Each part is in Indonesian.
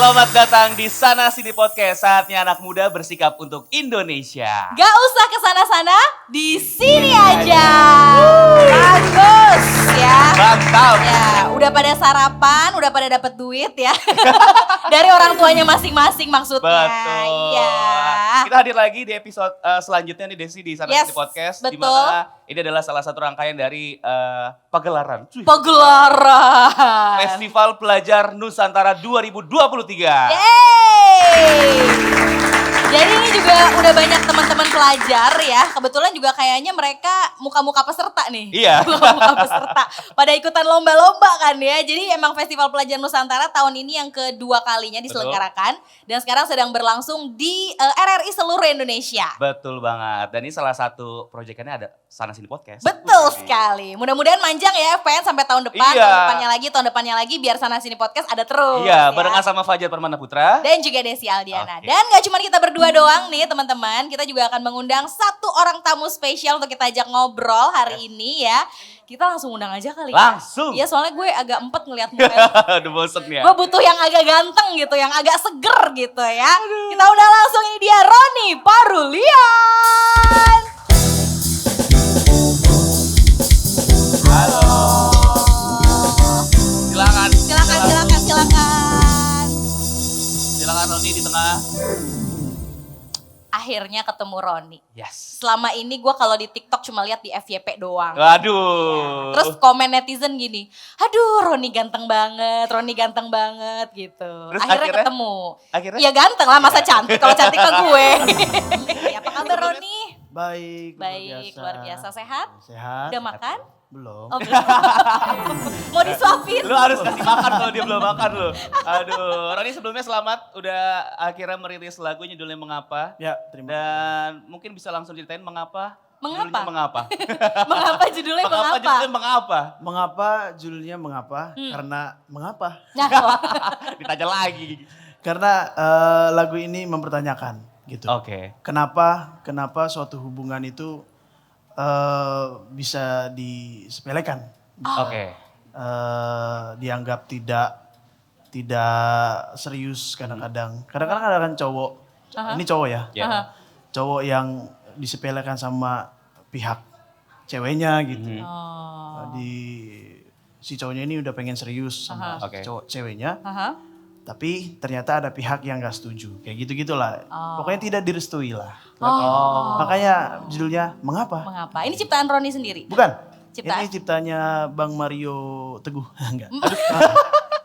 Selamat datang di Sana Sini Podcast. Saatnya anak muda bersikap untuk Indonesia. Gak usah kesana-sana, di sini aja. Bagus ya. Mantap. Ya, udah pada sarapan, udah pada dapat duit ya. Dari orang tuanya masing-masing maksudnya. Betul. Iya. Kita hadir lagi di episode selanjutnya nih Desi di Sana Sini Podcast. betul. Di mana ini adalah salah satu rangkaian dari pagelaran. Pagelaran. Festival Pelajar Nusantara 2023. Yeay. Jadi ini juga udah banyak teman-teman pelajar ya. Kebetulan juga kayaknya mereka muka-muka peserta nih. Iya. Muka-muka peserta. Pada ikutan lomba-lomba kan ya. Jadi emang Festival Pelajar Nusantara tahun ini yang kedua kalinya diselenggarakan. Dan sekarang sedang berlangsung di RRI seluruh Indonesia. Betul banget. Dan ini salah satu proyekannya ada Sana Sini Podcast. Betul sekali. Mudah-mudahan manjang ya FPN sampai tahun depan. Iya. Tahun depannya lagi biar Sana Sini Podcast ada terus. Iya, ya. barengan sama Fajar Permana Putra. Dan juga Desi Aldiana. Oke. Dan gak cuma kita berdua doang nih teman-teman. Kita juga akan mengundang satu orang tamu spesial untuk kita ajak ngobrol hari ini ya. Kita langsung undang aja kali ya. Langsung. Iya soalnya gue agak empet ngeliat muka. Udah bosen ya. Gue butuh yang agak ganteng gitu, yang agak seger gitu ya. Kita undang langsung, ini dia Roni Parulian. Halo. Silakan. Silakan Roni di tengah. Akhirnya ketemu Roni. Yes. Selama ini gue kalau di TikTok cuma lihat di FYP doang. Waduh. Terus komen netizen gini, aduh Roni ganteng banget gitu. Terus Akhirnya ketemu. Akhirnya? Ya ganteng lah, masa cantik kalau cantik ke gue. Ya, apa kabar Roni? Baik, Luar biasa. Sehat? Sehat. Udah makan? Belum. Oh, belum. Mau disuapin? Lu harus kasih makan kalau dia belum makan lu. Aduh, Roni sebelumnya selamat udah akhirnya merilis lagunya judulnya Mengapa. Ya, terima kasih. Dan mungkin bisa langsung ceritain mengapa? Mengapa? Judulnya mengapa? Mengapa judulnya Mengapa mengapa? judulnya mengapa? Mengapa judulnya mengapa? Karena mengapa? Nah, Ditanya lagi. Karena lagu ini mempertanyakan gitu. Oke. Kenapa suatu hubungan itu bisa disepelekan? Oke. Dianggap tidak serius kadang-kadang. Kadang-kadang ada kan cowok. Ini cowok ya. Ya. Cowok yang disepelekan sama pihak ceweknya gitu. Si cowoknya ini udah pengen serius sama Oke. cowok ceweknya. aha. Tapi ternyata ada pihak yang gak setuju. Kayak gitu-gitulah. Pokoknya tidak direstui lah. Makanya judulnya Mengapa? Mengapa? Ini ciptaan Roni sendiri? Bukan. Ciptaan? Ini ciptanya Bang Mario Teguh. Enggak.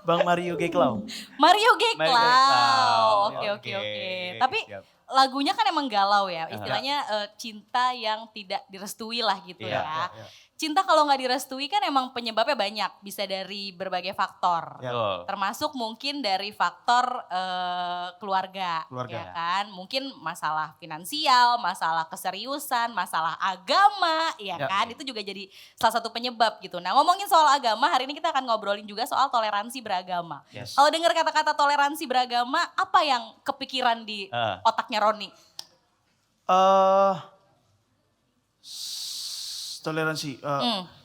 Bang Mario Geklau. Mario Mario Geklau. Geklau. Oke. Oke, Tapi siap. lagunya kan emang galau ya. Istilahnya cinta yang tidak direstui lah gitu Iya, ya. iya. Cinta kalau nggak direstui kan emang penyebabnya banyak. Bisa dari berbagai faktor. Ya. Betul. Termasuk mungkin dari faktor keluarga. Keluarga. Ya kan? Mungkin masalah finansial, masalah keseriusan, masalah agama, ya Ya. kan? Itu juga jadi salah satu penyebab gitu. Nah, ngomongin soal agama, hari ini kita akan ngobrolin juga soal toleransi beragama. Yes. Kalau dengar kata-kata toleransi beragama, apa yang kepikiran di otaknya Roni? Toleransi.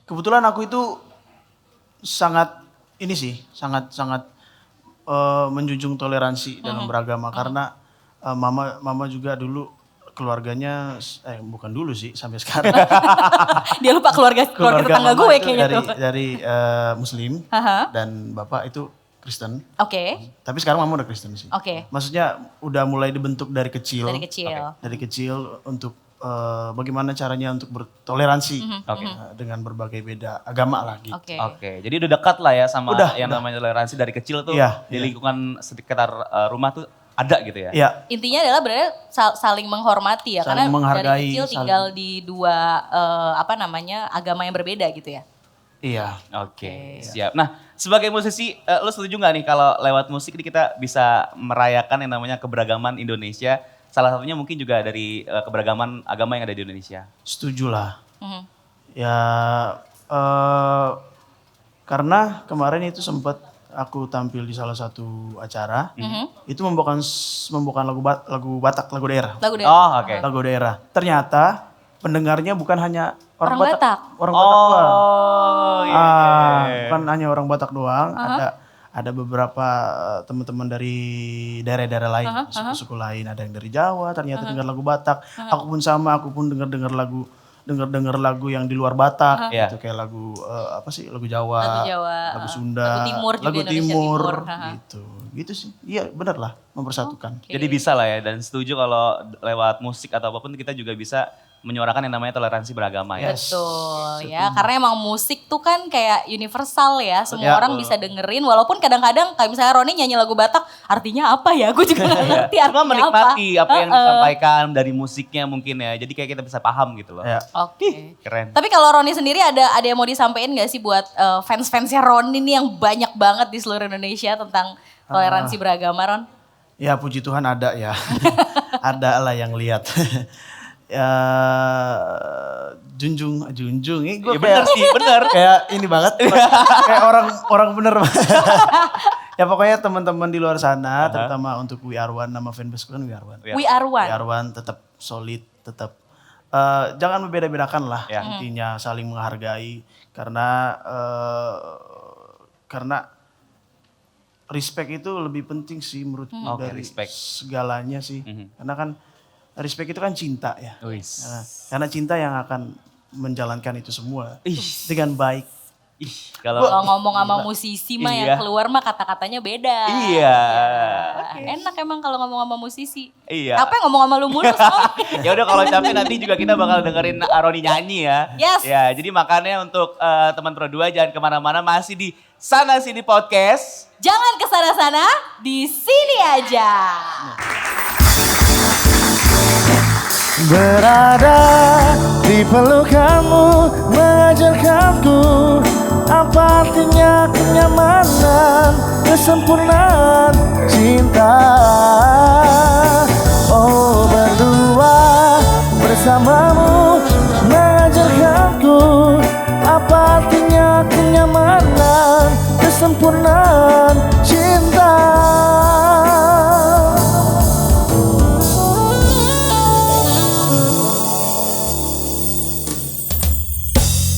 Kebetulan aku itu sangat menjunjung toleransi dalam beragama karena mama juga dulu keluarganya bukan dulu sih sampai sekarang. Dia lupa keluarga tetangga mama gue itu kayaknya tuh. dari Muslim Aha. dan bapak itu Kristen. Oke, Tapi sekarang mama udah Kristen sih. oke. Maksudnya udah mulai dibentuk dari kecil. Dari kecil. Dari kecil untuk bagaimana caranya untuk bertoleransi Oke. dengan berbagai beda agama lah gitu. Oke. Oke, jadi udah dekat lah ya sama Udah. namanya toleransi dari kecil tuh Iya, di iya. lingkungan sekitar rumah tuh ada gitu ya? Iya, Intinya adalah berarti saling menghormati ya, Saling karena menghargai, dari kecil tinggal di dua agama yang berbeda gitu ya. iya. Oke, siap. Nah, sebagai musisi, lo setuju nggak nih kalau lewat musik ini kita bisa merayakan yang namanya keberagaman Indonesia? Salah satunya mungkin juga dari keberagaman agama yang ada di Indonesia. Setuju lah. Mhm. Ya, karena kemarin itu sempat aku tampil di salah satu acara, itu membawakan lagu Batak, lagu daerah. Lagu deh. Oh, oke. Lagu daerah. Ternyata pendengarnya bukan hanya orang Batak. Batak doang. Oh, iya. Bukan hanya orang Batak doang, ada beberapa teman-teman dari daerah-daerah lain, suku-suku lain, ada yang dari Jawa ternyata dengar lagu Batak. Aku pun sama, aku pun dengar lagu yang di luar Batak, Iya. gitu kayak lagu apa sih, lagu Jawa, lagu Sunda, lagu Timur juga, lagu Indonesia Timur, Timur. gitu sih. Iya benar lah, mempersatukan. Jadi bisa lah ya, dan setuju kalau lewat musik atau apapun kita juga bisa menyuarakan yang namanya toleransi beragama ya. Yes. Betul ya, karena emang musik tuh kan kayak universal ya, semua Ya, orang bisa dengerin walaupun kadang-kadang kayak misalnya Roni nyanyi lagu Batak, artinya apa ya? Aku juga gak ngerti Cuma artinya menikmati apa yang Heeh. disampaikan dari musiknya mungkin ya, jadi kayak kita bisa paham gitu loh. Ya. Oke. Keren. Tapi kalau Roni sendiri ada yang mau disampaikan gak sih buat fans-fansnya Roni nih yang banyak banget di seluruh Indonesia tentang toleransi beragama, Ron? Ya puji Tuhan ada ya, ada lah yang lihat. Ya junjung, ini gue Ya bener sih, bener. kayak ini banget, kayak orang bener. Ya pokoknya teman-teman di luar sana, terutama untuk We Are One, nama fanbase kan We Are One. We are one. We Are One tetap solid, tetap jangan membeda-bedakan lah, Ya. intinya saling menghargai karena respect itu lebih penting sih menurutku Oke, dari respect. segalanya sih. Karena kan respect itu kan cinta ya. Wis. Nah, karena cinta yang akan menjalankan itu semua Ih. dengan baik. Ih, kalau Kalau ngomong sama musisi mah Iya. yang keluar mah kata-katanya beda. Iya. Enak emang kalau ngomong sama musisi. Iya. Apa yang ngomong sama lu mulu Sol? Ya udah kalau capek nanti juga kita bakal dengerin Aroni nyanyi ya. Yes. Ya, jadi makanya untuk teman Pro 2 jangan kemana-mana, masih di Sana Sini Podcast. Jangan kesana-sana, di sini aja. Berada di pelukanmu mengajarkanku apa artinya kenyamanan, kesempurnaan cinta. Oh berdua bersamamu mengajarkanku apa artinya kenyamanan, kesempurnaan cinta.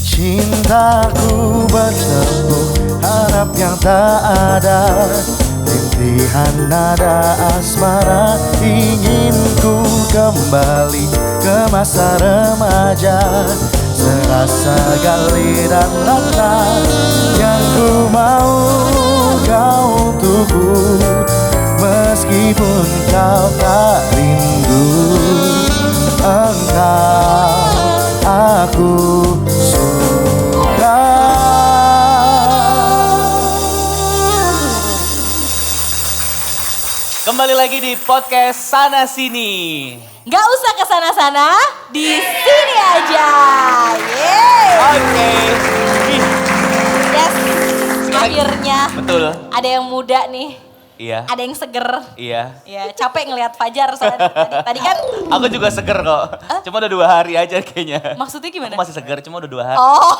Cintaku bertepuk harap yang tak ada, rintihan nada asmara, ingin ku kembali ke masa remaja, serasa gali dan rata yang ku mau kau untukku, meskipun kau tak rindu, engkau aku suka. Kembali lagi di podcast Sana Sini. Gak usah kesana-sana, di sini aja. Yeay. Oke. Ih, Yes, akhirnya betul. ada yang muda nih, Iya. ada yang seger. Iya. Ya capek ngelihat Fajar soalnya tadi kan. Aku juga seger kok. Cuma udah 2 hari aja kayaknya. Maksudnya gimana? Aku masih seger, cuma udah 2 hari. Oh,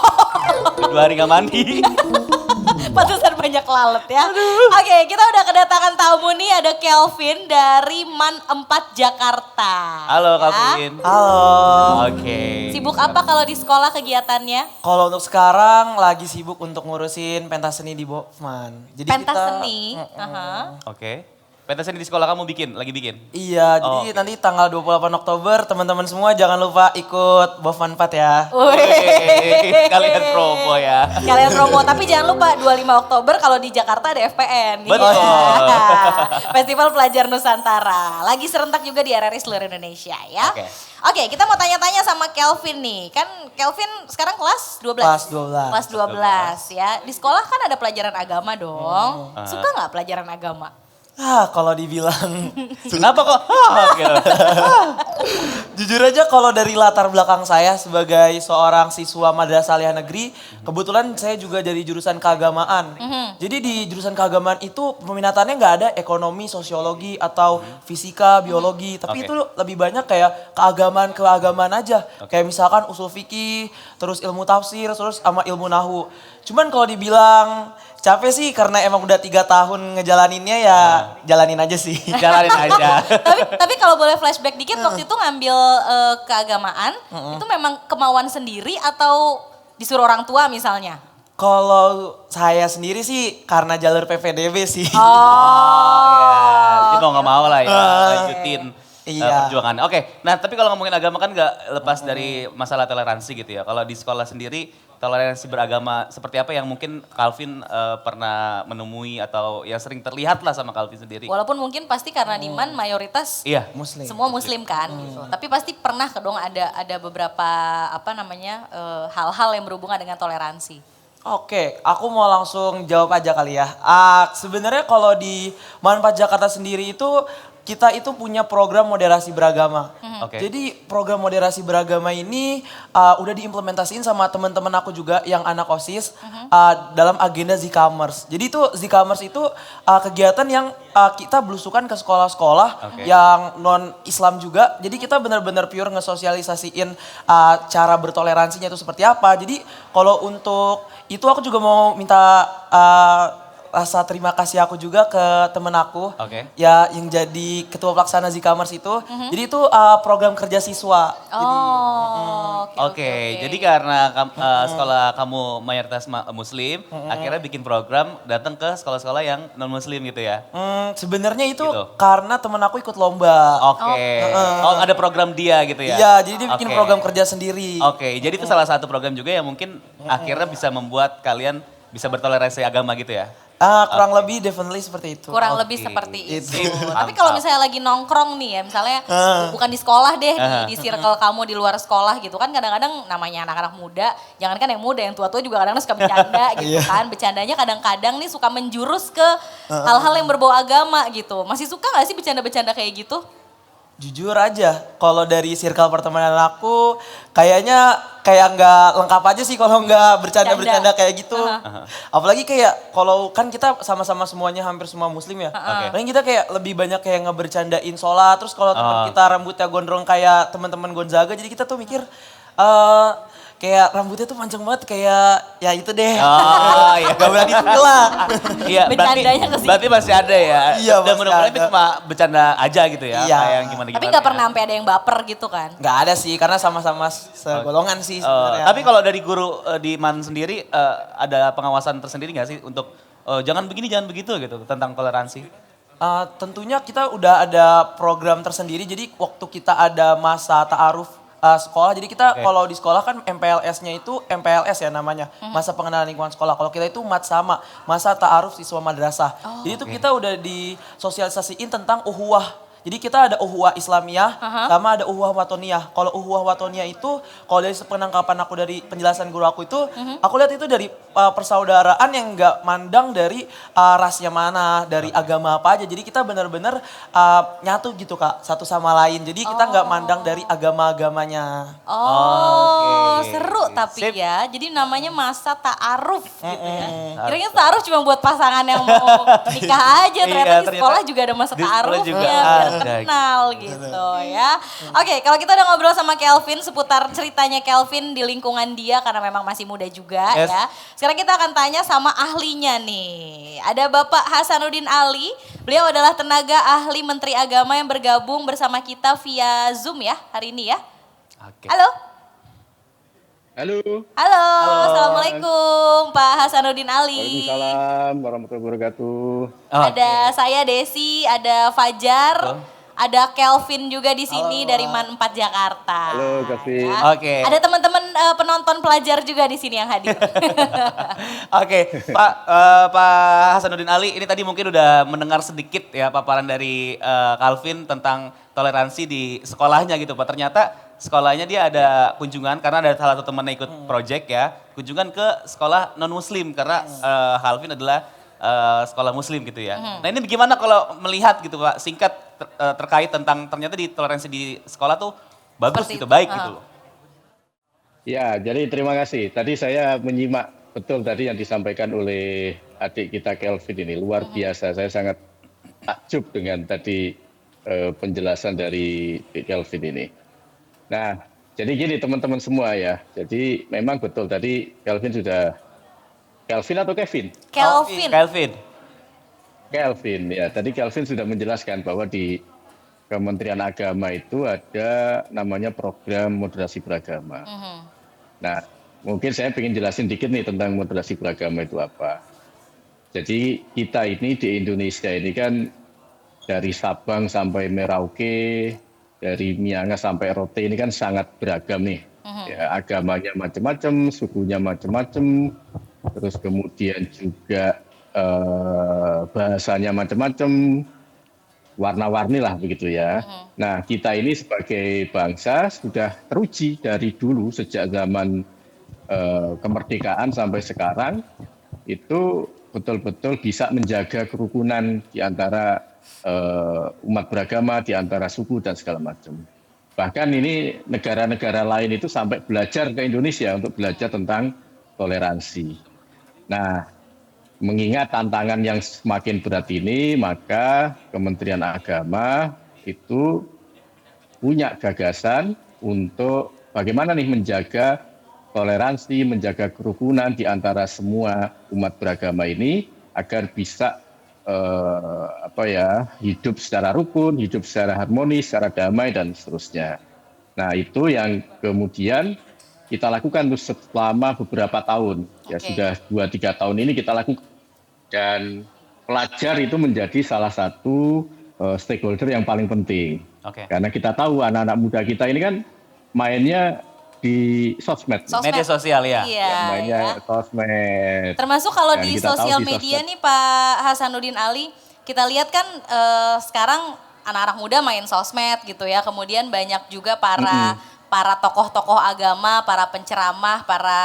Udah 2 hari gak mandi. pantesan banyak lalat ya. Oke, kita udah kedatangan tamu nih, ada Kelvin dari MAN 4 Jakarta. Halo Ya. Kavin. Halo. Oke. Sibuk apa kalau di sekolah kegiatannya? Kalau untuk sekarang lagi sibuk untuk ngurusin pentas seni di Bokman. Jadi Pentas kita, seni. Aha. Oke. Pentas seni di sekolah kamu lagi bikin? Iya, Oh, jadi nanti tanggal 28 Oktober teman-teman semua jangan lupa ikut Bokman 4 ya. Wih, kalian promo ya. Kalian promo, tapi jangan lupa 25 Oktober kalau di Jakarta ada FPN. Betul. Iya. Festival Pelajar Nusantara. Lagi serentak juga di RRI seluruh Indonesia ya. Oke. Oke, kita mau tanya-tanya sama Kelvin nih. Kan Kelvin sekarang kelas 12? Kelas 12. Kelas 12 ya. Di sekolah kan ada pelajaran agama dong. Suka nggak pelajaran agama? Kalau dibilang Kenapa kok? Gitu. jujur aja kalau dari latar belakang saya sebagai seorang siswa Madrasah Aliyah Negeri, kebetulan saya juga dari jurusan keagamaan. Jadi di jurusan keagamaan itu peminatannya nggak ada ekonomi, sosiologi atau fisika, biologi, tapi Oke. itu lebih banyak kayak keagamaan aja. Kayak misalkan usul fikih, terus ilmu tafsir, terus sama ilmu nahu. Cuman kalau dibilang capek sih karena emang udah 3 tahun ngejalaninnya ya jalanin aja sih. Jalanin aja. tapi kalau boleh flashback dikit, waktu itu ngambil keagamaan, itu memang kemauan sendiri atau disuruh orang tua misalnya? Kalau saya sendiri sih karena jalur PPDB sih. Jadi mau nggak mau lah ya, lanjutin Iya. perjuangannya. Oke, nah tapi kalau ngomongin agama kan nggak lepas dari masalah toleransi gitu ya. Kalau di sekolah sendiri, toleransi beragama seperti apa yang mungkin Calvin pernah menemui atau yang sering terlihat lah sama Calvin sendiri? Walaupun mungkin pasti karena Diman mayoritas Iya. Muslim. semua muslim kan gitu. Tapi pasti pernah dong ada beberapa hal-hal yang berhubungan dengan toleransi. Oke, aku mau langsung jawab aja kali ya. Sebenarnya kalau di Manfaat Jakarta sendiri itu kita itu punya program moderasi beragama. Oke. Jadi program moderasi beragama ini udah diimplementasiin sama teman-teman aku juga yang anak OSIS dalam agenda Zkamers. Jadi itu Zkamers itu kegiatan yang kita belusukan ke sekolah-sekolah yang non Islam juga. Jadi kita benar-benar pure ngesosialisasiin cara bertoleransinya itu seperti apa. Jadi kalau untuk itu aku juga mau minta rasa terima kasih aku juga ke temen aku ya yang jadi ketua pelaksana Zkamers itu. Jadi itu program kerja siswa. Oke, jadi karena sekolah kamu mayoritas muslim, akhirnya bikin program datang ke sekolah-sekolah yang non muslim gitu ya? Sebenarnya itu Gitu. karena temen aku ikut lomba. Oh ada program dia gitu ya? Iya, jadi dia bikin program kerja sendiri. Oke, jadi itu salah satu program juga yang mungkin akhirnya bisa membuat kalian bisa bertoleransi agama gitu ya? Kurang lebih definitely seperti itu. Kurang lebih seperti itu. Tapi kalau misalnya lagi nongkrong nih ya, misalnya bukan di sekolah deh, di circle kamu di luar sekolah gitu kan kadang-kadang namanya anak-anak muda, jangankan yang muda, yang tua-tua juga kadang-kadang suka bercanda gitu kan. Bercandanya kadang-kadang nih suka menjurus ke hal-hal yang berbau agama gitu. Masih suka gak sih bercanda-bercanda kayak gitu? Jujur aja, kalau dari circle pertemanan aku kayaknya kayak nggak lengkap aja sih kalau nggak bercanda-bercanda kayak gitu. Apalagi kayak kalau kan kita sama-sama semuanya hampir semua muslim ya. Paling kita kayak lebih banyak kayak ngebercandain sholat. Terus kalau teman kita rambutnya gondrong kayak teman-teman Gonzaga, jadi kita tuh mikir kayak rambutnya tuh panjang banget kayak ya itu deh. Oh iya. Gak berani lah. Iya, Bercandanya ke situ. berarti masih ada ya? Iya, Dan masih mudah-mudahan itu ada. cuma bercanda aja gitu ya? Iya. Kayak yang gimana-gimana. Tapi gak ya. pernah sampai ada yang baper gitu kan? Gak ada sih karena sama-sama segolongan sih sebenarnya. Tapi kalau dari guru di MAN sendiri ada pengawasan tersendiri nggak sih untuk jangan begini, jangan begitu gitu tentang toleransi? Tentunya kita udah ada program tersendiri. Jadi waktu kita ada masa ta'aruf sekolah, jadi kita kalau di sekolah kan MPLS-nya itu MPLS ya namanya, masa pengenalan lingkungan sekolah. Kalau kita itu masa ta'aruf siswa madrasah. Jadi itu kita udah disosialisasiin tentang uhuwah. Jadi kita ada uhuwah Islamiyah sama ada uhuwah watoniyah. Kalau uhuwah watoniyah itu, kalau dari penangkapan aku dari penjelasan guru aku itu, aku lihat itu dari persaudaraan yang nggak mandang dari rasnya mana, dari agama apa aja. Jadi kita benar-benar nyatu gitu Kak, satu sama lain. Jadi kita nggak mandang dari agama-agamanya. Seru tapi Sip. ya. Jadi namanya masa ta'aruf gitu ya. Kira-kira ta'aruf cuma buat pasangan yang mau nikah aja. Ternyata di sekolah juga ada masa di sekolah ta'arufnya juga biar ada. kenal gitu ya. Oke, kalau kita udah ngobrol sama Kelvin seputar ceritanya Kelvin di lingkungan dia karena memang masih muda juga ya. Sekarang kita akan tanya sama ahlinya nih. Ada Bapak Hasanuddin Ali. Beliau adalah tenaga ahli Menteri Agama yang bergabung bersama kita via Zoom ya hari ini ya. Oke. Halo. Halo. Halo, Assalamualaikum Pak Hasanuddin Ali. Waalaikumsalam warahmatullahi wabarakatuh. Ada saya Desi, ada Fajar, ada Kelvin juga di sini dari MAN 4 Jakarta. Halo, Kelvin. Ya. Oke. Ada teman-teman penonton pelajar juga di sini yang hadir. Oke, Pak Hasanuddin Ali, ini tadi mungkin udah mendengar sedikit ya paparan dari Calvin tentang toleransi di sekolahnya gitu Pak. Ternyata sekolahnya dia ada kunjungan karena ada salah satu temannya ikut project ya, kunjungan ke sekolah non muslim karena Calvin adalah sekolah muslim gitu ya. Nah ini bagaimana kalau melihat gitu Pak, singkat terkait tentang ternyata di toleransi di sekolah tuh bagus Seperti gitu, itu. baik gitu loh. Ya, jadi terima kasih. Tadi saya menyimak betul tadi yang disampaikan oleh adik kita Kelvin ini. Luar biasa, saya sangat takjub dengan tadi penjelasan dari Kelvin ini. Nah, jadi gini teman-teman semua ya. Jadi memang betul tadi Kelvin sudah, Kelvin atau Kevin? Kelvin. Kelvin ya, tadi Kelvin sudah menjelaskan bahwa di Kementerian Agama itu ada namanya program moderasi beragama. Nah, mungkin saya ingin jelasin dikit nih tentang moderasi beragama itu apa. Jadi kita ini di Indonesia ini kan dari Sabang sampai Merauke, dari Miangas sampai Rote ini kan sangat beragam nih. Ya, agamanya macam-macam, sukunya macam-macam, terus kemudian juga bahasanya macam-macam, warna-warni lah begitu ya. Nah, kita ini sebagai bangsa sudah teruji dari dulu sejak zaman kemerdekaan sampai sekarang itu betul-betul bisa menjaga kerukunan di antara umat beragama, di antara suku dan segala macam. Bahkan ini negara-negara lain itu sampai belajar ke Indonesia untuk belajar tentang toleransi. Nah, mengingat tantangan yang semakin berat ini, maka Kementerian Agama itu punya gagasan untuk bagaimana nih menjaga toleransi, menjaga kerukunan di antara semua umat beragama ini agar bisa hidup secara rukun, hidup secara harmonis, secara damai dan seterusnya. Nah, itu yang kemudian kita lakukan selama beberapa tahun. Ya sudah 2-3 tahun ini kita lakukan. Dan pelajar itu menjadi salah satu stakeholder yang paling penting. Karena kita tahu anak-anak muda kita ini kan mainnya di sosmed. Media sosial ya. Iya, sosmed. Termasuk kalau Dan di kita tahu sosial di media sosmed. nih Pak Hasanuddin Ali, kita lihat kan sekarang anak-anak muda main sosmed gitu ya. Kemudian banyak juga para tokoh-tokoh agama, para penceramah, para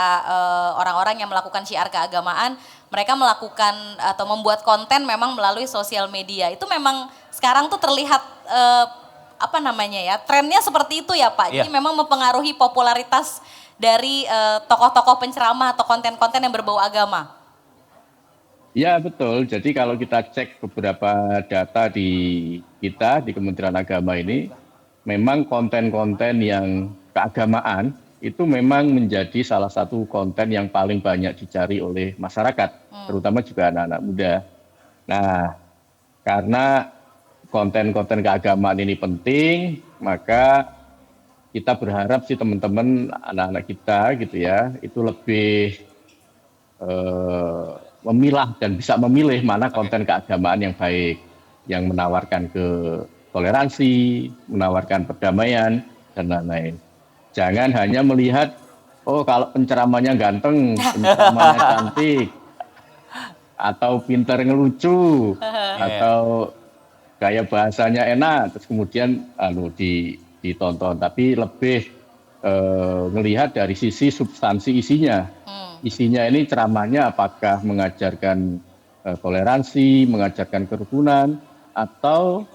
orang-orang yang melakukan syiar keagamaan, mereka melakukan atau membuat konten memang melalui sosial media. Itu memang sekarang tuh terlihat trennya seperti itu ya Pak. Jadi memang mempengaruhi popularitas dari tokoh-tokoh penceramah atau konten-konten yang berbau agama. Ya betul, jadi kalau kita cek beberapa data di Kementerian Agama ini, memang konten-konten yang keagamaan itu memang menjadi salah satu konten yang paling banyak dicari oleh masyarakat, terutama juga anak-anak muda. Nah, karena konten-konten keagamaan ini penting, maka kita berharap sih teman-teman anak-anak kita gitu ya, itu lebih memilah dan bisa memilih mana konten keagamaan yang baik, yang menawarkan toleransi, menawarkan perdamaian, dan lain-lain. Jangan hanya melihat, oh kalau penceramahnya ganteng, penceramahnya cantik, atau pintar ngelucu, atau gaya bahasanya enak, terus kemudian ditonton. Tapi lebih melihat dari sisi substansi isinya. Isinya ini ceramahnya apakah mengajarkan toleransi, mengajarkan kerukunan, atau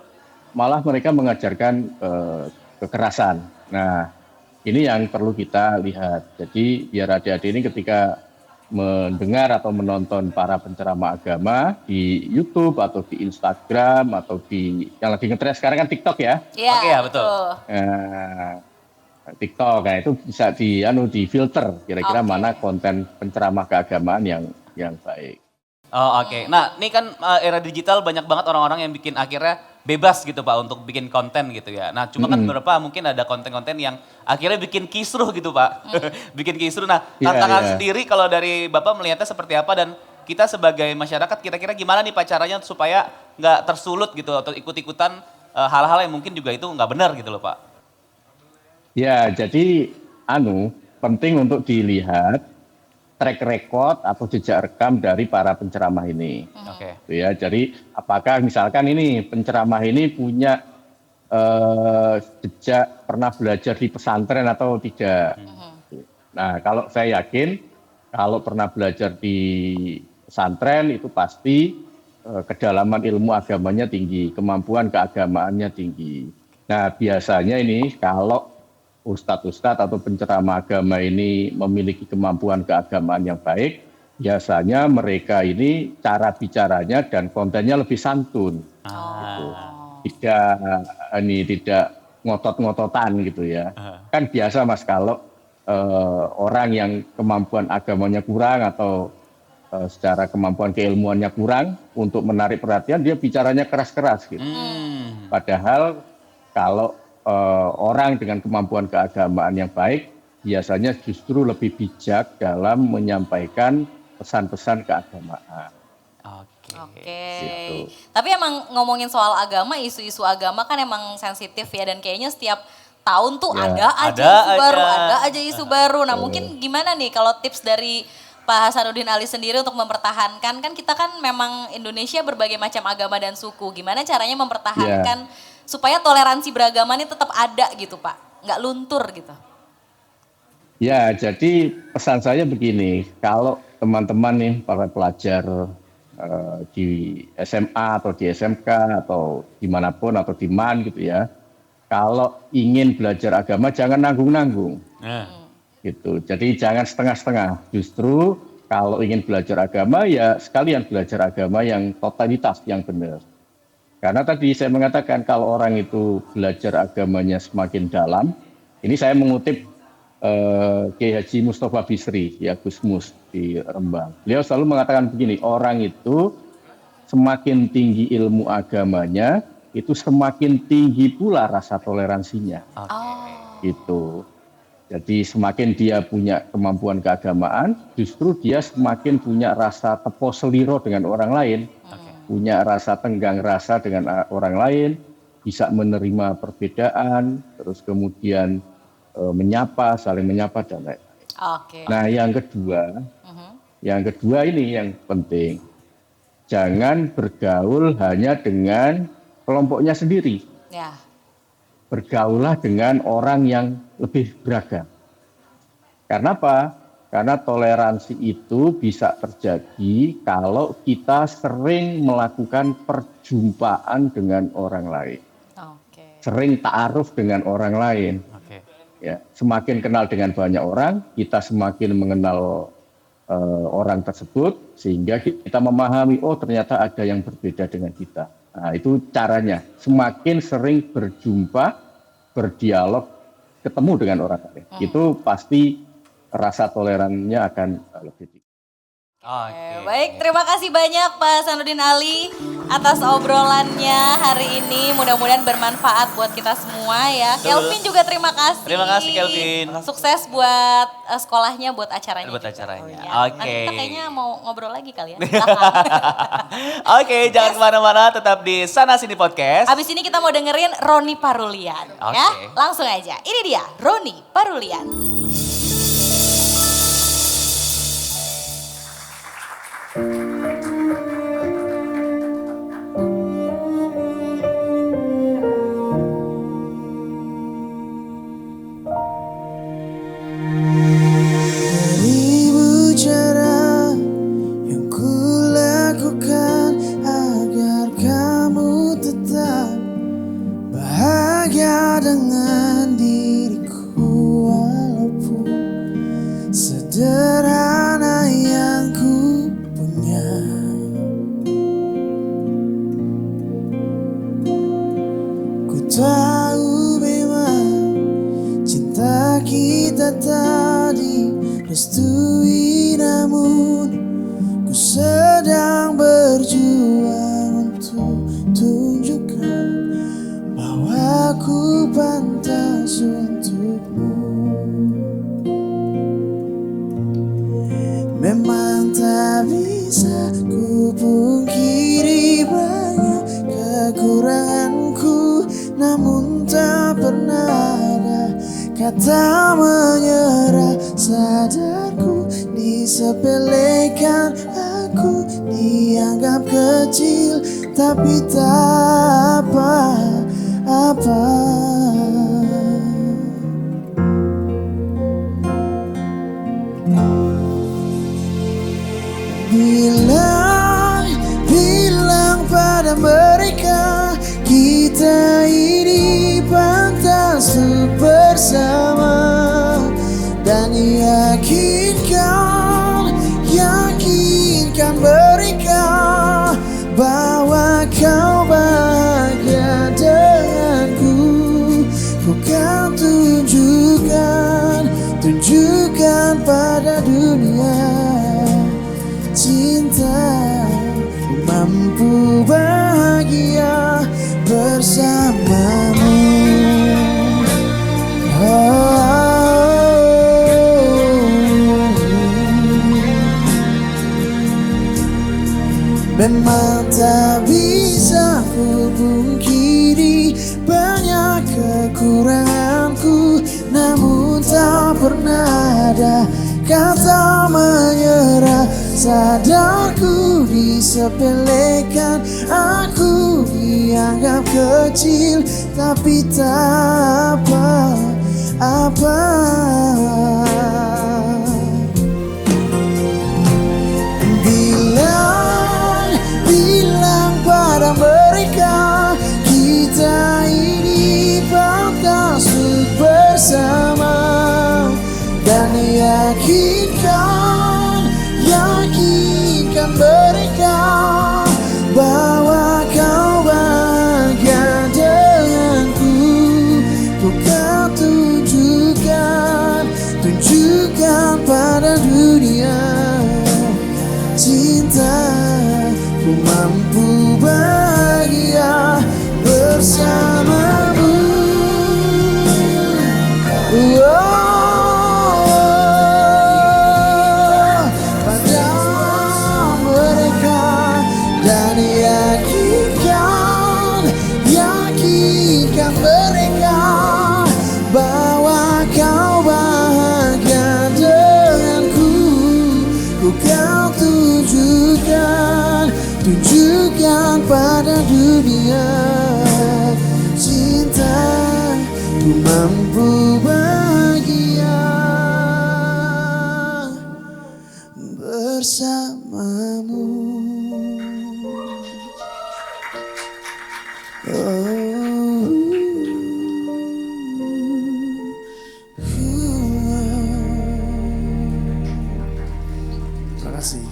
malah mereka mengajarkan kekerasan. Nah, ini yang perlu kita lihat. Jadi biar adik-adik ini ketika mendengar atau menonton para penceramah agama di YouTube atau di Instagram atau yang lagi ngetrend sekarang kan TikTok ya. Iya, betul. TikTok, nah itu bisa difilter kira-kira mana konten penceramah keagamaan yang baik. Oh oke. Nah ini kan era digital banyak banget orang-orang yang bikin akhirnya bebas gitu Pak untuk bikin konten gitu ya. Nah cuma kan beberapa mungkin ada konten-konten yang akhirnya bikin kisruh gitu Pak. Bikin kisruh. Nah tantangan sendiri kalau dari Bapak melihatnya seperti apa dan kita sebagai masyarakat kira-kira gimana nih Pak caranya supaya nggak tersulut gitu atau ikut-ikutan hal-hal yang mungkin juga itu nggak benar gitu loh Pak. Ya jadi penting untuk dilihat track record atau jejak rekam dari para penceramah ini. Ya, jadi apakah misalkan ini penceramah ini punya jejak pernah belajar di pesantren atau tidak. Nah, kalau saya yakin kalau pernah belajar di pesantren itu pasti kedalaman ilmu agamanya tinggi, kemampuan keagamaannya tinggi. Nah, biasanya ini kalau ustadz-ustadz atau penceramah agama ini memiliki kemampuan keagamaan yang baik, biasanya mereka ini cara bicaranya dan kontennya lebih santun. Gitu. Tidak ngotot-ngototan gitu ya. Kan biasa Mas kalau orang yang kemampuan agamanya kurang atau secara kemampuan keilmuannya kurang untuk menarik perhatian dia bicaranya keras-keras gitu. Padahal kalau orang dengan kemampuan keagamaan yang baik, biasanya justru lebih bijak dalam menyampaikan pesan-pesan keagamaan. Oke. Gitu. Tapi emang ngomongin soal agama, isu-isu agama kan emang sensitif ya, dan kayaknya setiap tahun tuh Ya. ada aja Ada isu baru, aja. ada aja isu baru. Nah mungkin gimana nih kalau tips dari Pak Hasanuddin Ali sendiri untuk mempertahankan, kan kita kan memang Indonesia berbagai macam agama dan suku. Gimana caranya mempertahankan supaya toleransi beragama ini tetap ada gitu Pak, nggak luntur gitu. Ya, jadi pesan saya begini, kalau teman-teman nih para pelajar di SMA atau di SMK atau dimanapun atau di MAN gitu ya, kalau ingin belajar agama jangan nanggung-nanggung. Gitu. Jadi jangan setengah-setengah. Justru kalau ingin belajar agama ya sekalian belajar agama yang totalitas, yang benar. Karena tadi saya mengatakan kalau orang itu belajar agamanya semakin dalam, ini saya mengutip Kiai Haji Mustafa Bisri, ya Gusmus di Rembang. Beliau selalu mengatakan begini, orang itu semakin tinggi ilmu agamanya, itu semakin tinggi pula rasa toleransinya. Gitu. Jadi semakin dia punya kemampuan keagamaan, justru dia semakin punya rasa tepo seliro dengan orang lain, punya rasa tenggang rasa dengan orang lain, bisa menerima perbedaan, terus kemudian menyapa, saling menyapa dan lain-lain. Oke. Nah yang kedua ini yang penting, jangan bergaul hanya dengan kelompoknya sendiri. Ya. Bergaullah dengan orang yang lebih beragam. Karena apa? Karena toleransi itu bisa terjadi kalau kita sering melakukan perjumpaan dengan orang lain. Oke. Sering ta'aruf dengan orang lain. Ya, semakin kenal dengan banyak orang, kita semakin mengenal orang tersebut, sehingga kita memahami, oh ternyata ada yang berbeda dengan kita. Nah itu caranya, semakin sering berjumpa, berdialog, ketemu dengan orang lain. Itu pasti rasa toleransinya akan lebih tinggi. Oke, baik, terima kasih banyak Pak Hasanuddin Ali atas obrolannya hari ini. Mudah-mudahan bermanfaat buat kita semua ya. Kelvin juga terima kasih. Terima kasih, Kelvin. Sukses buat sekolahnya, buat acaranya. Buat juga. acaranya. Ya. Oke. Nanti kita kayaknya mau ngobrol lagi kali ya. Oke, jangan kemana-mana, tetap di Sana Sini Podcast. Abis ini kita mau dengerin Roni Parulian. Ya, Oke. langsung aja. Ini dia Roni Parulian. Beribu cara yang kulakukan agar kamu tetap bahagia dengan diriku, walaupun sederhana yang ku punya. Ku tahu memang cinta kita tadi restui, namun ku sedang berjuang untuk tunjukkan bahwa ku pantas untukmu. Memang tak bisa ku pungkiri banyak kekuranganku, namun tak pernah ada kata menyerah. Sadarku disepelekan, aku dianggap kecil, tapi tak apa-apa. Bilang pada mereka, kita ini pantas untuk bersama. Dan yakinkan mereka bahwa kau bahagia denganku. Ku kan tunjukkan pada dunia, cinta mampu bahagia bersamamu. Oh, oh, oh. Memang tak bisa ku pungkiri banyak kekuranganku, namun tak pernah ada kata menyerah. Sadarku disepelekan, aku dianggap kecil, tapi tak apa-apa. Bilang pada mereka kita ini pantas untuk bersama, dan yakinkan mereka bahwa kau bahagia denganku. Bukan tunjukkan pada dunia cinta, ku mampu bahagia bersamamu. Pada mereka, dan yakinkan mereka bahwa kau bahagia denganku. Bukan tunjukkan pada dunia cinta, ku mampu bahagia bersamamu. Terima kasih.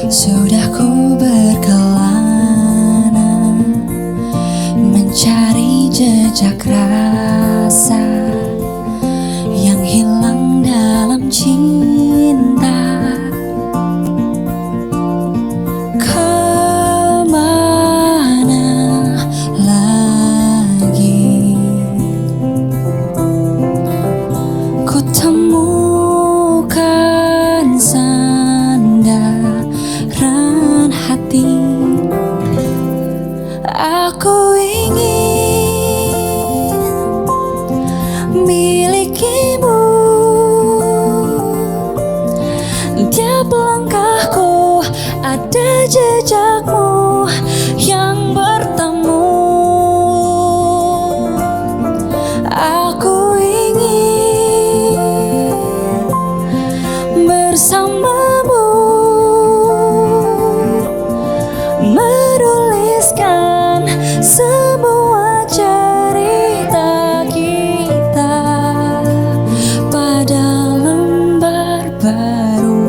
Sudah ku berkelana mencari jejak rasa yang hilang dalam cinta. Kemana lagi ku temukan sandaran hati. Aku ingin milikimu. Tiap langkahku ada jejakmu yang bertemu. Aku ingin bersamamu menuliskan semua cerita kita pada lembar baru.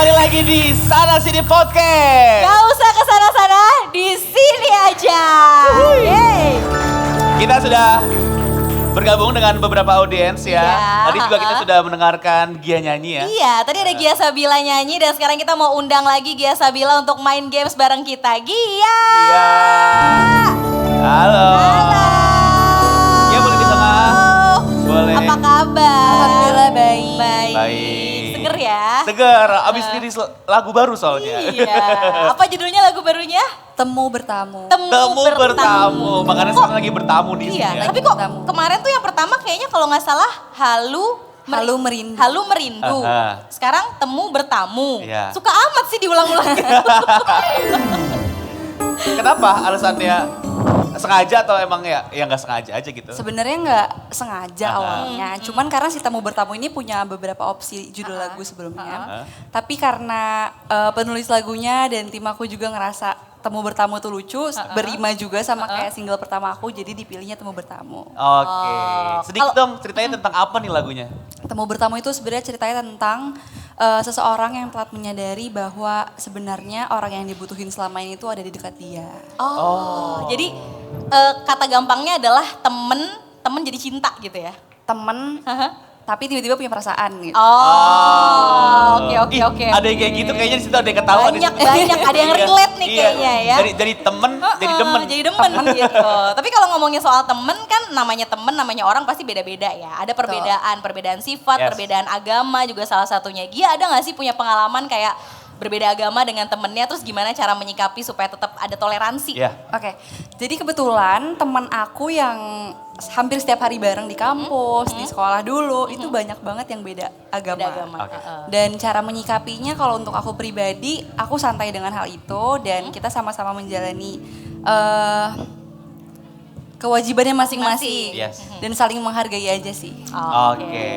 kembali lagi di Sana Sini Podcast. Gak usah kesana-sana, di sini aja. Yeay. Kita sudah bergabung dengan beberapa audiens ya. Iya, Tadi juga kita sudah mendengarkan Gia nyanyi ya. Iya, tadi ada Gia Sabila nyanyi dan sekarang kita mau undang lagi Gia Sabila untuk main games bareng kita. Gia. Iya. Halo. Halo. Gia boleh di tengah? Boleh. Apa kabar? Alhamdulillah baik. Baik. Seger ya? Seger, abis rilis lagu baru soalnya. Iya. Apa judulnya lagu barunya? Temu bertamu. Temu bertamu, makanya sekarang lagi bertamu di sini Iya, ya. tapi kok bertamu. kemarin tuh yang pertama kayaknya kalau nggak salah Halu Merindu. Halu Merindu. Aha. Sekarang Temu Bertamu. Iya. Suka amat sih diulang-ulang. Kenapa alasannya? Sengaja atau emang ya nggak sengaja aja gitu? Sebenarnya nggak sengaja Aha. awalnya, cuman karena si Temu Bertamu ini punya beberapa opsi judul lagu sebelumnya. Tapi karena penulis lagunya dan tim aku juga ngerasa Temu Bertamu tuh lucu, berima juga sama kayak single pertama aku, jadi dipilihnya Temu Bertamu. Oke, sedikit dong ceritanya tentang apa nih lagunya? Temu Bertamu itu sebenarnya ceritanya tentang seseorang yang telah menyadari bahwa sebenarnya orang yang dibutuhin selama ini itu ada di dekat dia. Oh. Jadi kata gampangnya adalah temen jadi cinta gitu ya? Temen, tapi tiba-tiba punya perasaan gitu. Oh, oke. Ada yang kayak gitu kayaknya di situ ada yang ketawa. Banyak, ada yang relate nih kayaknya ya. Jadi temen, jadi demen. Jadi demen gitu. Tapi kalau ngomongin soal temen kan namanya temen, namanya orang pasti beda-beda ya. Ada perbedaan sifat, Yes. perbedaan agama juga salah satunya. Gia ada gak sih punya pengalaman kayak berbeda agama dengan temennya terus gimana cara menyikapi supaya tetap ada toleransi? Iya. Oke, jadi kebetulan teman aku yang hampir setiap hari bareng di kampus, di sekolah dulu, itu banyak banget yang beda agama. Beda agama. Oke. Dan cara menyikapinya kalau untuk aku pribadi, aku santai dengan hal itu dan kita sama-sama menjalani kewajibannya masing-masing. Yes. Dan saling menghargai aja sih. Oke.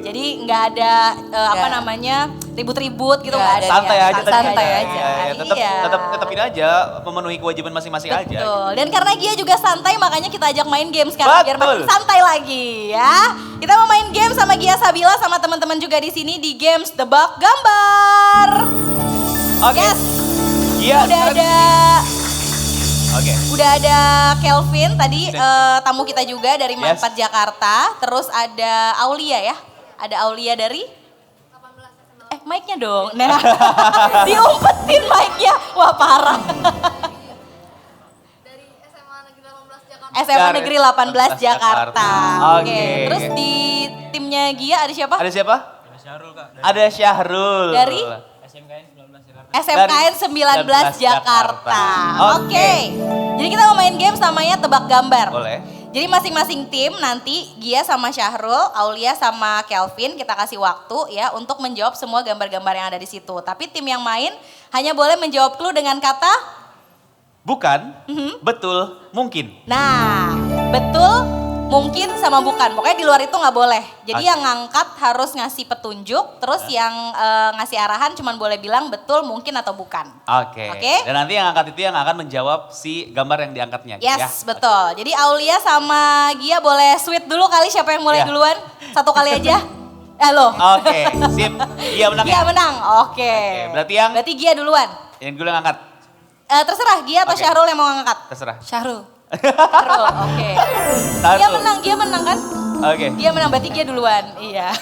Jadi nggak ada apa Nggak. namanya ribut-ribut gitu Nggak nggak ada. Santai ya? aja tadi. Santai Iya, aja. iya, tetap Iya. tetapin aja memenuhi kewajiban masing-masing aja. Betul. Dan karena Gia juga santai makanya kita ajak main game sekarang biar makin Betul. santai lagi ya. Kita mau main game sama Gia Sabila sama teman-teman juga di sini di games Tebak Gambar. Oke. Yes. Iya. Udah ada Oke. Udah ada Kelvin tadi tamu kita juga dari Manfaat Jakarta. Terus ada Aulia ya. Ada Aulia dari mic-nya dong. Nah, diumpetin mic-nya. Wah, parah. SMA Negeri 18 Jakarta. Oke. Terus di timnya Gia ada siapa? Ada siapa? Ada Syahrul. Dari? SMKN 19 Jakarta. Oke. Jadi kita mau main game namanya Tebak Gambar. Boleh. Jadi masing-masing tim nanti Gia sama Syahrul, Aulia sama Kelvin kita kasih waktu ya untuk menjawab semua gambar-gambar yang ada di situ. Tapi tim yang main hanya boleh menjawab clue dengan kata Bukan, betul, mungkin. nah, betul, mungkin sama bukan. Pokoknya di luar itu nggak boleh. Jadi Oke. yang ngangkat harus ngasih petunjuk, terus yang ngasih arahan cuman boleh bilang betul, mungkin atau bukan. Oke. Oke. Dan nanti yang angkat itu yang akan menjawab si gambar yang diangkatnya. Yes, ya? betul. Jadi Aulia sama Gia boleh sweet dulu kali siapa yang mulai Ya. duluan? Satu kali aja. Lo. Oke, sip. Iya menang Gia ya? menang. Oke. Berarti yang Gia duluan. yang dulu yang angkat. Terserah Gia atau Oke. Syahrul yang mau ngangkat. Terserah. Syahrul. Syahrul, oke. Satu. Gia menang kan? Oke. Gia menang berarti Gia duluan. Iya.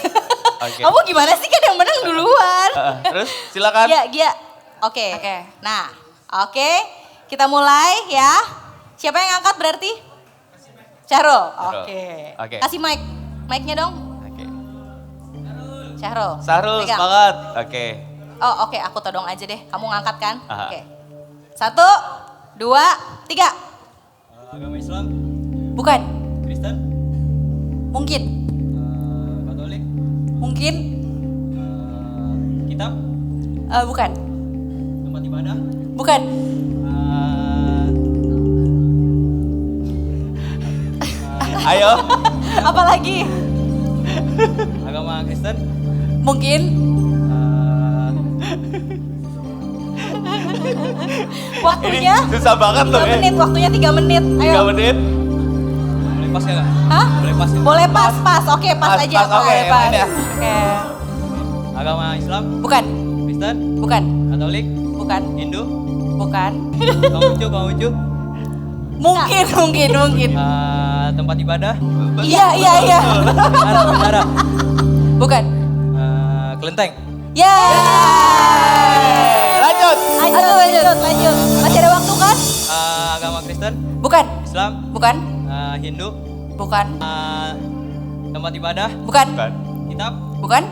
Oke. Kamu gimana sih kan yang menang duluan? Terus silakan. Gia. Oke. Oke. Nah, oke. Kita mulai ya. Siapa yang ngangkat berarti? Syahrul. Oke. Oke. Kasih mic. Mic-nya dong. Oke. Syahrul. Sahrul Pegang. semangat. Oke. Oh oke, aku todong aja deh. Kamu ngangkat kan? Aha. Oke. 1, 2, 3. Agama Islam, Bukan. Kristen, Mungkin. Katolik, Mungkin. kitab, Bukan. tempat ibadah, Bukan. Ayo. Apa lagi? agama Kristen, Mungkin. Waktunya Ini susah banget loh 3 ya. menit, waktunya 3 menit. 3 Ayo. menit. boleh pas ya nggak? Hah? Boleh pas ya? Boleh pas. Oke, pas Pas, aja. pas, oke, pas. main ya. Oke. Agama Islam, Bukan. Kristen, Kristen, Bukan. Katolik, Bukan. Hindu, Bukan. Konghucu, Mungkin. tempat ibadah, Iya. menara, Bukan. kelenteng, Ya. Lanjut. Lanjut. Masih ada waktu kan? agama Kristen, Bukan. Islam, Bukan. Hindu, Bukan. tempat ibadah, Bukan. Bukan. kitab, Bukan.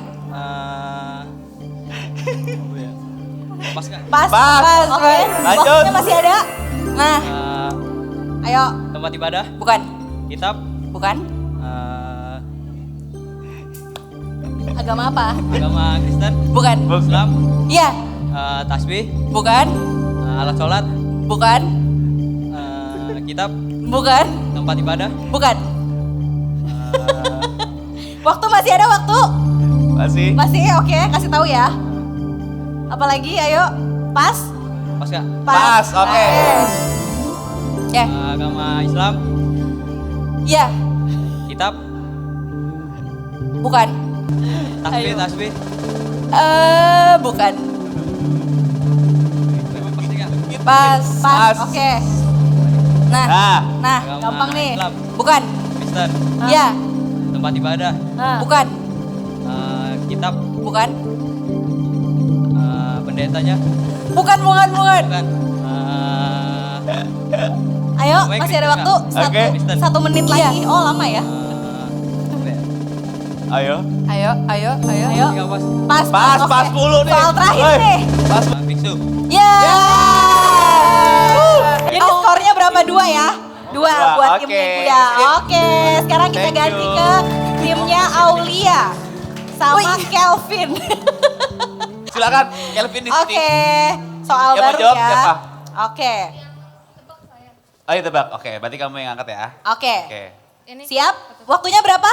apa ya? Pas nggak? Pas. Pas. Oke. Lanjut. Waktunya masih ada. Nah, Ayo. Tempat ibadah, bukan. kitab, Bukan. Agama apa? agama Kristen, Bukan. Islam, Iya. tasbih, Bukan. alat sholat, Bukan. kitab, Bukan. tempat ibadah, Bukan. Waktu masih ada waktu. Masih. Masih oke, kasih tahu ya. Apalagi ayo. Pas. pas nggak? Pas, oke. Ya. Agama Islam, Iya. kitab, Bukan. tasbih, Bukan. pasti nggak? Pas. Pas. Oke. Nah. Nah. Agama gampang nih. Islam, Bukan. Kristen, Iya. tempat ibadah, Nah. Bukan. kitab, Bukan. pendetanya, Bukan. bukan, Ayo, Baik, masih ada Kristen waktu. nggak? Oke. Kristen, 1 menit lagi. Oh, lama ya? apa ya? Ayo. Ayo. Ayo. Nggak pas. Pas. Pas oke. 10 nih. Soal terakhir Woi. nih. Pas. Biksu, Ya. Jadi skornya berapa? 2 ya? 2 buat Oke. tim ya. Oke, sekarang kita Thank ganti you. ke timnya Aulia sama Kelvin. Silakan Kelvin di sini. Oke, soal Yang mau baru jawab ya. siapa? Oke, Ayo tebak. Oke, berarti kamu yang angkat ya. oke. Oke. Siap? Waktunya berapa?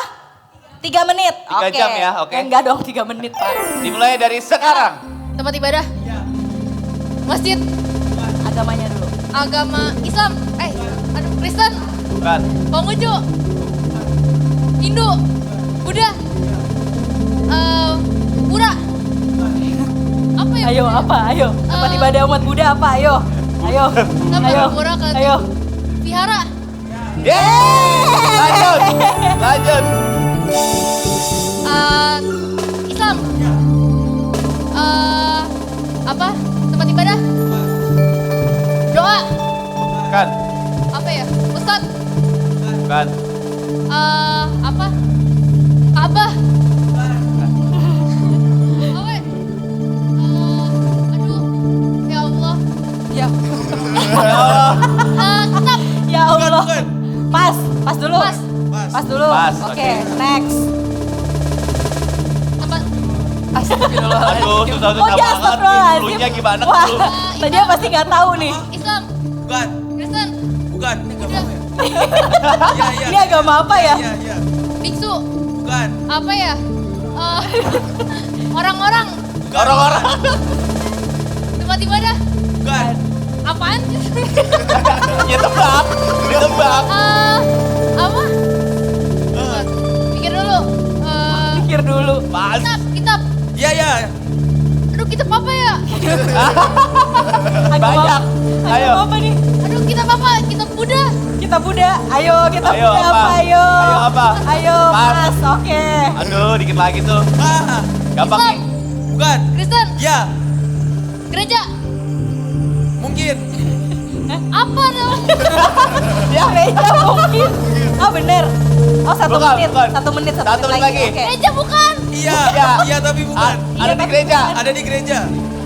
3 menit. 3 jam ya, oke. Enggak dong, 3 menit Pak. Dimulai dari sekarang. Tempat ibadah? Masjid, Agamanya dulu. agama Islam, Kristen, Bukan. Konghucu, Hindu, Buddha, Pura. Apa ya? Ayo, apa? Ayo. Tempat ibadah umat Buddha apa? Ayo. Ayo. Sama Ayo. Pura ke Ayo. Vihara, Lanjut. Lanjut. Islam, apa? Tempat ibadah? Doa, Bukan. apa ya? Ustadz, Bukan. apa? Ka'bah. Apa ya? Aduh, ya Allah. Ya. Kitab, Ya Allah. Pas dulu. Pas. Pas dulu. Pas, Oke, oke. next. tempat Aduh, susah Oh dia banget. astagfirullahaladzim. Dulunya gimana Wah, dulu? tadi dia pasti nggak tahu nih. Islam, bukan, Kristen, bukan, Buddha, Ini agama apa ya? iya, biksu, bukan, apa ya? Orang-orang, Orang-orang. tempat ibadah, bukan, apaan? Ya tebak. Ditebak. Apa? Pikir dulu. Pikir dulu. Pas. Kitab. iya, Aduh, kitab apa ya? Banyak. Ayo. Agama apa nih? Aduh, kitab apa? Kitab Buddha. Kita Buddha. Ayo, kita Ayo, Buddha apa? apa? Ayo. Ayo, apa? Ayo, Pas. Mas. Oke. Aduh, dikit lagi tuh. Gampang Islam, nih. bukan, Kristen, ya, gereja. mungkin, Apa dong? Ya, gereja mungkin. Oh bener. Oh 1 Bukan, menit. bukan. 1 menit. 1 Satu menit menit lagi. Oke. Gereja bukan. iya, Iya. iya tapi bukan, Ada di gereja. ada di gereja,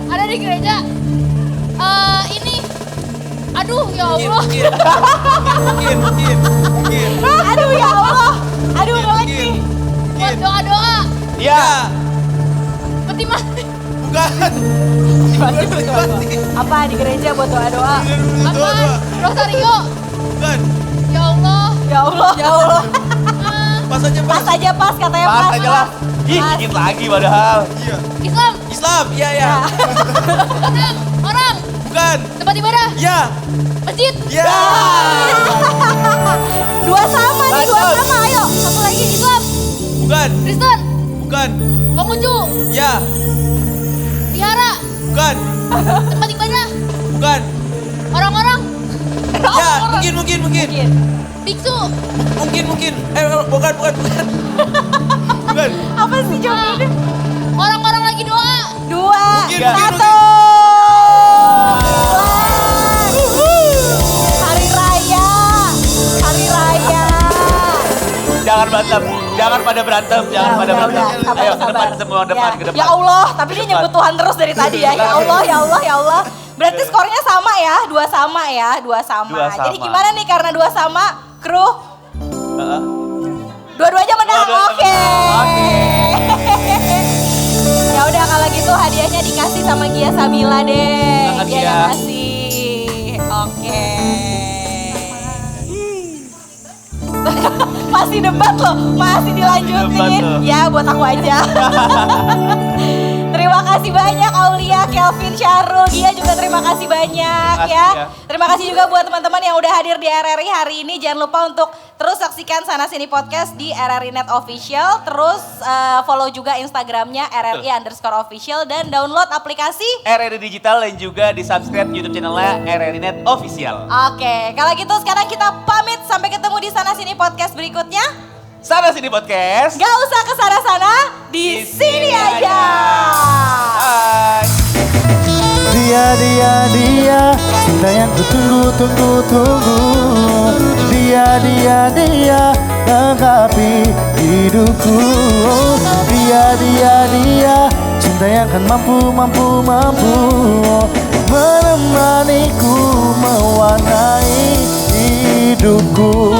Ada di gereja. Ini. Aduh, ya mungkin, Allah. mungkin, Aduh ya Allah. Aduh ngelek nih. Buat doa-doa. Iya. Peti mati. bukan, Apa di gereja buat doa-doa? Apa? Rosario. bukan, Ya Allah. Ya Allah. Ya Allah. pas aja Pas aja pas katanya pas. Pas aja lah. Ih, Pas. dikit lagi padahal. iya, Islam. Islam, iya, Orang. bukan, Tempat ibadah. iya, Masjid. iya, Dua sama nih, dua Lanjut. sama. Ayo, satu lagi Islam. bukan, Kristen. bukan, Konghucu. iya, Wihara. Bukan. Tempat ibadah. Bukan. Orang-orang. Ya, mungkin. Biksu. Mungkin. Bukan. Bukan. Apa sih jawabannya? Orang-orang lagi doa. 2, Mungkin. 1. Hari Raya. Jangan berantem, jangan pada berantem, jangan pada berantem. Ayo ke depan semua, depan, ke depan. Ya Allah, tapi dia nyebut Tuhan terus dari tadi ya. Ya Allah. Berarti skornya sama ya, 2 sama ya, 2 sama. Dua sama. Jadi gimana nih karena 2 sama, kru? Heeh. Dua-duanya menang, Dua-duanya oke. menang, oke. Ya udah kalau gitu hadiahnya dikasih sama Gia Sabila deh. Silakan, Gia Gia. yang kasih. Oke. Masih debat loh, masih dilanjutin. Debat loh. Ya buat aku aja. Terima kasih banyak Aulia, Kelvin, Syahrul, Gia juga terima kasih banyak Terima kasih, ya. ya. Terima kasih juga buat teman-teman yang udah hadir di RRI hari ini. Jangan lupa untuk terus saksikan Sana Sini Podcast di RRI Net Official. Terus follow juga Instagramnya RRI_official dan download aplikasi. RRI Digital dan juga di subscribe YouTube channelnya RRI Net Official. Oke, kalau gitu sekarang kita pamit sampai ketemu di Sana Sini Podcast berikutnya. Sana Sini Podcast. Gak usah ke sana-sana, di sini aja. Bye. Dia cinta yang ku tunggu. Dia lengkapi hidupku. Dia cinta yang kan mampu menemaniku mewarnai hidupku.